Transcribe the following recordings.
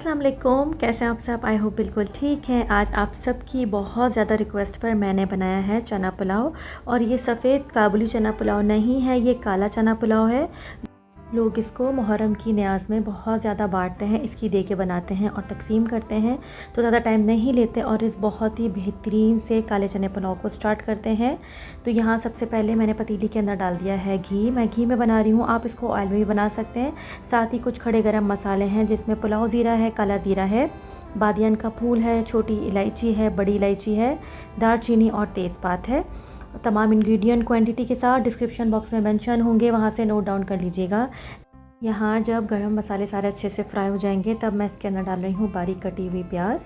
अस्सलाम वालेकुम, कैसे हैं आप सब। आई होप बिल्कुल ठीक हैं। आज आप सबकी बहुत ज़्यादा रिक्वेस्ट पर मैंने बनाया है चना पुलाव। और ये सफ़ेद काबुली चना पुलाव नहीं है, ये काला चना पुलाव है। लोग इसको मुहर्रम की न्याज़ में बहुत ज़्यादा बांटते हैं, इसकी दे के बनाते हैं और तकसीम करते हैं, तो ज़्यादा टाइम नहीं लेते और इस बहुत ही बेहतरीन से काले चने पुलाव को स्टार्ट करते हैं। तो यहाँ सबसे पहले मैंने पतीली के अंदर डाल दिया है घी। मैं घी में बना रही हूँ, आप इसको ऑयल में भी बना सकते हैं। साथ ही कुछ खड़े गरम मसाले हैं जिसमें पुलाव ज़ीरा है, काला ज़ीरा है, बादियान का फूल है, छोटी इलायची है, बड़ी इलायची है, दालचीनी और तेज़पात है। तमाम इंग्रेडिएंट क्वांटिटी के साथ डिस्क्रिप्शन बॉक्स में मेंशन होंगे, वहाँ से नोट डाउन कर लीजिएगा। यहाँ जब गरम मसाले सारे अच्छे से फ्राई हो जाएंगे तब मैं इसके अंदर डाल रही हूँ बारीक कटी हुई प्याज।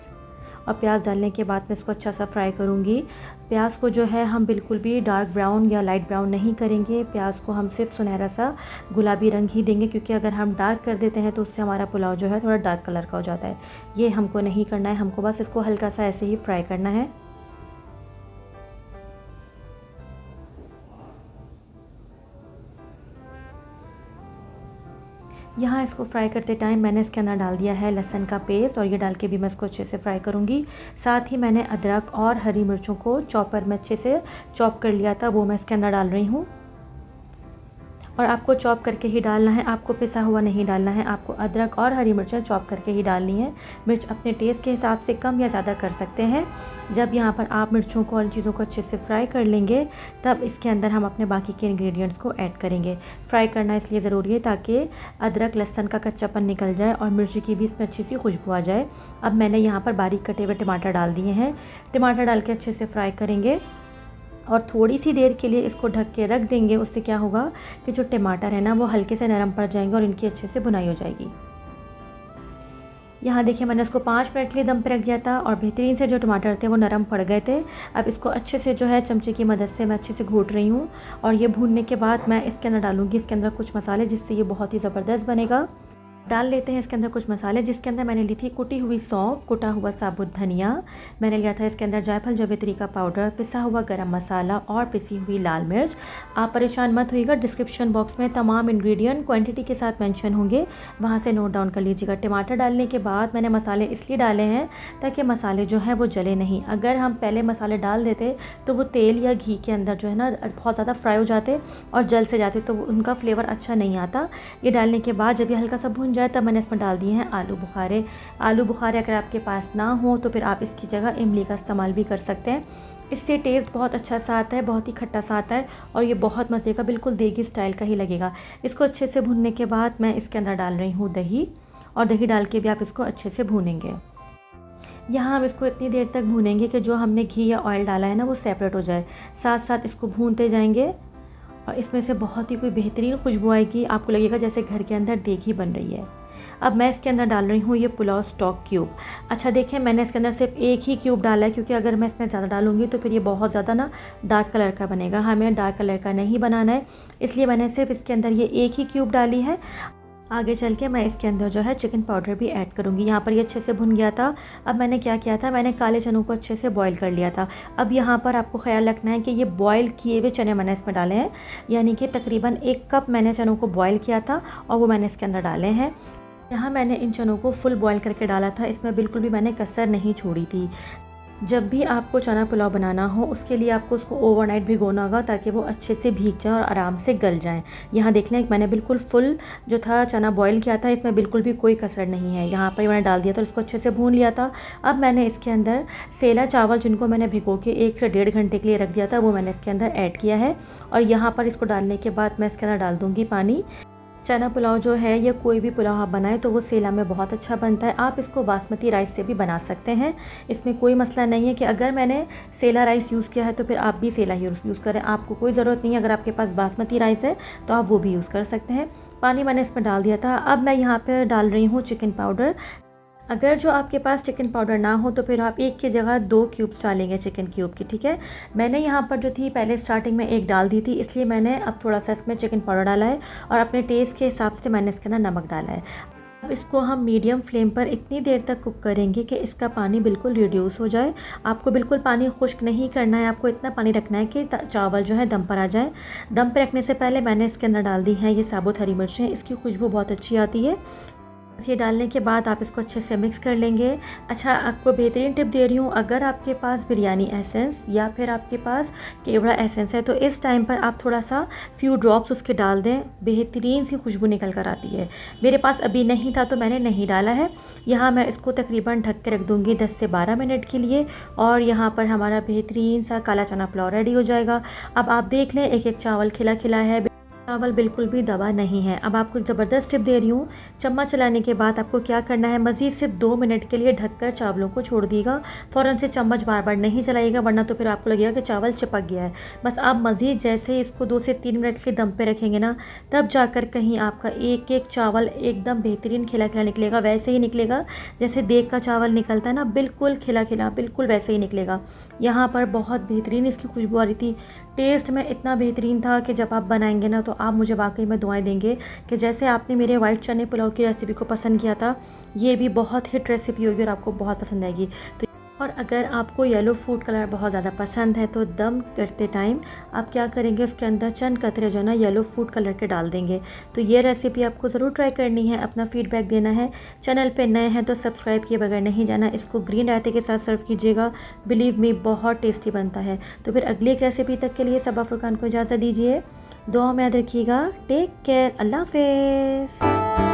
और प्याज डालने के बाद मैं इसको अच्छा सा फ्राई करूँगी। प्याज को जो है हम बिल्कुल भी डार्क ब्राउन या लाइट ब्राउन नहीं करेंगे, प्याज को हम सिर्फ सुनहरा सा गुलाबी रंग ही देंगे, क्योंकि अगर हम डार्क कर देते हैं तो उससे हमारा पुलाव जो है थोड़ा डार्क कलर का हो जाता है। ये हमको नहीं करना है, हमको बस इसको हल्का सा ऐसे ही फ्राई करना है। यहाँ इसको फ्राई करते टाइम मैंने इसके अंदर डाल दिया है लहसुन का पेस्ट, और ये डाल के भी मैं इसको अच्छे से फ्राई करूँगी। साथ ही मैंने अदरक और हरी मिर्चों को चॉपर में अच्छे से चॉप कर लिया था, वो मैं इसके अंदर डाल रही हूँ। और आपको चॉप करके ही डालना है, आपको पिसा हुआ नहीं डालना है। आपको अदरक और हरी मिर्चें चॉप करके ही डालनी है। मिर्च अपने टेस्ट के हिसाब से कम या ज़्यादा कर सकते हैं। जब यहाँ पर आप मिर्चों को और चीज़ों को अच्छे से फ्राई कर लेंगे तब इसके अंदर हम अपने बाकी के इंग्रेडिएंट्स को ऐड करेंगे। फ्राई करना इसलिए ज़रूरी है ताकि अदरक लहसुन का कच्चापन निकल जाए और मिर्ची की भी इसमें अच्छी सी खुशबू आ जाए। अब मैंने यहाँ पर बारीक कटे हुए टमाटर डाल दिए हैं। टमाटर डाल के अच्छे से फ्राई करेंगे और थोड़ी सी देर के लिए इसको ढक के रख देंगे। उससे क्या होगा कि जो टमाटर है ना वो हल्के से नरम पड़ जाएंगे और इनकी अच्छे से भुनाई हो जाएगी। यहाँ देखिए मैंने इसको 5 मिनट के लिए दम पे रख दिया था और बेहतरीन से जो टमाटर थे वो नरम पड़ गए थे। अब इसको अच्छे से जो है चमचे की मदद से मैं अच्छे से घोट रही हूँ। और ये भूनने के बाद मैं इसके अंदर डालूँगी इसके अंदर कुछ मसाले, जिससे ये बहुत ही ज़बरदस्त बनेगा। डाल लेते हैं इसके अंदर कुछ मसाले, जिसके अंदर मैंने ली थी कुटी हुई सौंफ, कुटा हुआ साबुत धनिया, मैंने लिया था इसके अंदर जायफल जावित्री का पाउडर, पिसा हुआ गरम मसाला और पिसी हुई लाल मिर्च। आप परेशान मत होइएगा, डिस्क्रिप्शन बॉक्स में तमाम इंग्रेडिएंट क्वांटिटी के साथ मेंशन होंगे, वहाँ से नोट डाउन कर लीजिएगा। टमाटर डालने के बाद मैंने मसाले इसलिए डाले हैं ताकि मसाले जो हैं वो जले नहीं। अगर हम पहले मसाले डाल देते तो वो तेल या घी के अंदर जो है ना बहुत ज़्यादा फ्राई हो जाते और जल से जाते, तो उनका फ्लेवर अच्छा नहीं आता। ये डालने के बाद जब ये हल्का सा भून जाए तब मैंने इसमें डाल दिए हैं आलू बुखारे। आलू बुखारे अगर आपके पास ना हो तो फिर आप इसकी जगह इमली का इस्तेमाल भी कर सकते हैं। इससे टेस्ट बहुत अच्छा सा आता है, बहुत ही खट्टा सा आता है और ये बहुत मज़े का बिल्कुल देगी स्टाइल का ही लगेगा। इसको अच्छे से भूनने के बाद मैं इसके अंदर डाल रही हूँ दही, और दही डाल के भी आप इसको अच्छे से भूनेंगे। यहाँ हम इसको इतनी देर तक भूनेंगे कि जो हमने घी या ऑयल डाला है ना वो सेपरेट हो जाए। साथ साथ इसको भूनते जाएंगे और इसमें से बहुत ही कोई बेहतरीन खुशबू आएगी, आपको लगेगा जैसे घर के अंदर देगी बन रही है। अब मैं इसके अंदर डाल रही हूँ ये पुलाव स्टॉक क्यूब। अच्छा देखें, मैंने इसके अंदर सिर्फ एक ही क्यूब डाला है, क्योंकि अगर मैं इसमें ज़्यादा डालूंगी तो फिर ये बहुत ज़्यादा ना डार्क कलर का बनेगा। हमें डार्क कलर का नहीं बनाना है, इसलिए मैंने सिर्फ इसके अंदर ये एक ही क्यूब डाली है। आगे चल के मैं इसके अंदर जो है चिकन पाउडर भी ऐड करूँगी। यहाँ पर ये अच्छे से भुन गया था। अब मैंने क्या किया था, मैंने काले चनों को अच्छे से बॉईल कर लिया था। अब यहाँ पर आपको ख्याल रखना है कि ये बॉईल किए हुए चने मैंने इसमें डाले हैं, यानी कि तकरीबन 1 कप मैंने चनों को बॉईल किया था और वो मैंने इसके अंदर डाले हैं। यहाँ मैंने इन चनों को फुल बॉईल करके डाला था, इसमें बिल्कुल भी मैंने कसर नहीं छोड़ी थी। जब भी आपको चना पुलाव बनाना हो उसके लिए आपको उसको ओवरनाइट भिगोना होगा ताकि वो अच्छे से भीग जाए और आराम से गल जाएं। यहाँ देख लें मैंने बिल्कुल फुल जो था चना बॉईल किया था, इसमें बिल्कुल भी कोई कसर नहीं है। यहाँ पर मैंने डाल दिया था, इसको अच्छे से भून लिया था। अब मैंने इसके अंदर सेला चावल जिनको मैंने भिगो के 1 से 1.5 घंटे के लिए रख दिया था वो मैंने इसके अंदर ऐड किया है। और यहाँ पर इसको डालने के बाद मैं इसके अंदर डाल दूँगी पानी। चना पुलाव जो है या कोई भी पुलाव आप बनाएं तो वो सेला में बहुत अच्छा बनता है। आप इसको बासमती राइस से भी बना सकते हैं, इसमें कोई मसला नहीं है कि अगर मैंने सेला राइस यूज़ किया है तो फिर आप भी सेला ही यूज़ करें, आपको कोई ज़रूरत नहीं है। अगर आपके पास बासमती राइस है तो आप वो भी यूज़ कर सकते हैं। पानी मैंने इसमें डाल दिया था। अब मैं यहाँ पर डाल रही हूँ चिकन पाउडर। अगर जो आपके पास चिकन पाउडर ना हो तो फिर आप 1 की जगह 2 क्यूब्स डालेंगे चिकन क्यूब की, ठीक है। मैंने यहाँ पर जो थी पहले स्टार्टिंग में 1 डाल दी थी, इसलिए मैंने अब थोड़ा सा इसमें चिकन पाउडर डाला है और अपने टेस्ट के हिसाब से मैंने इसके अंदर नमक डाला है। अब इसको हम मीडियम फ्लेम पर इतनी देर तक कुक करेंगे कि इसका पानी बिल्कुल रिड्यूस हो जाए। आपको बिल्कुल पानी खुश्क नहीं करना है, आपको इतना पानी रखना है कि चावल जो है दम पर आ जाए। दम पर रखने से पहले मैंने इसके अंदर डाल दी है ये साबुत हरी मिर्चें, इसकी खुशबू बहुत अच्छी आती है। ये डालने के बाद आप इसको अच्छे से मिक्स कर लेंगे। अच्छा, आपको बेहतरीन टिप दे रही हूँ, अगर आपके पास बिरयानी एसेंस या फिर आपके पास केवड़ा एसेंस है तो इस टाइम पर आप थोड़ा सा फ्यू ड्रॉप्स उसके डाल दें, बेहतरीन सी खुशबू निकल कर आती है। मेरे पास अभी नहीं था तो मैंने नहीं डाला है। यहाँ मैं इसको तकरीबन ढक के रख दूँगी 10 से 12 मिनट के लिए और यहाँ पर हमारा बेहतरीन सा काला चना पुलाव रेडी हो जाएगा। अब आप देख लें, एक एक चावल खिला खिला है, चावल बिल्कुल भी दबा नहीं है। अब आपको एक ज़बरदस्त टिप दे रही हूँ, चम्मच चलाने के बाद आपको क्या करना है, मज़ीद सिर्फ 2 मिनट के लिए ढककर चावलों को छोड़ दीजिएगा। फ़ौरन से चम्मच बार बार नहीं चलाइएगा, वरना तो फिर आपको लगेगा कि चावल चिपक गया है। बस आप मज़ीद जैसे ही इसको 2 से 3 मिनट के दम पे रखेंगे ना, तब जाकर कहीं आपका एक एक चावल एकदम बेहतरीन खिला खिला निकलेगा। वैसे ही निकलेगा जैसे देग का चावल निकलता है ना, बिल्कुल खिला खिला, बिल्कुल वैसे ही निकलेगा। यहाँ पर बहुत बेहतरीन इसकी खुशबू आ रही थी, टेस्ट में इतना बेहतरीन था कि जब आप बनाएंगे ना तो आप मुझे वाकई में दुआएं देंगे कि जैसे आपने मेरे वाइट चने पुलाव की रेसिपी को पसंद किया था, ये भी बहुत हिट रेसिपी होगी और आपको बहुत पसंद आएगी। तो और अगर आपको येलो फूड कलर बहुत ज़्यादा पसंद है तो दम करते टाइम आप क्या करेंगे, उसके अंदर चंद कतरे जो ना येलो फूड कलर के डाल देंगे। तो ये रेसिपी आपको ज़रूर ट्राई करनी है, अपना फीडबैक देना है। चैनल पे नए हैं तो सब्सक्राइब किए बगैर नहीं जाना। इसको ग्रीन रायते के साथ सर्व कीजिएगा, बिलीव मी बहुत टेस्टी बनता है। तो फिर अगली एक रेसिपी तक के लिए सबा फुरकान को इजाज़त दीजिए। दुआ में याद रखिएगा। टेक केयर, अल्लाह हाफ़िज़।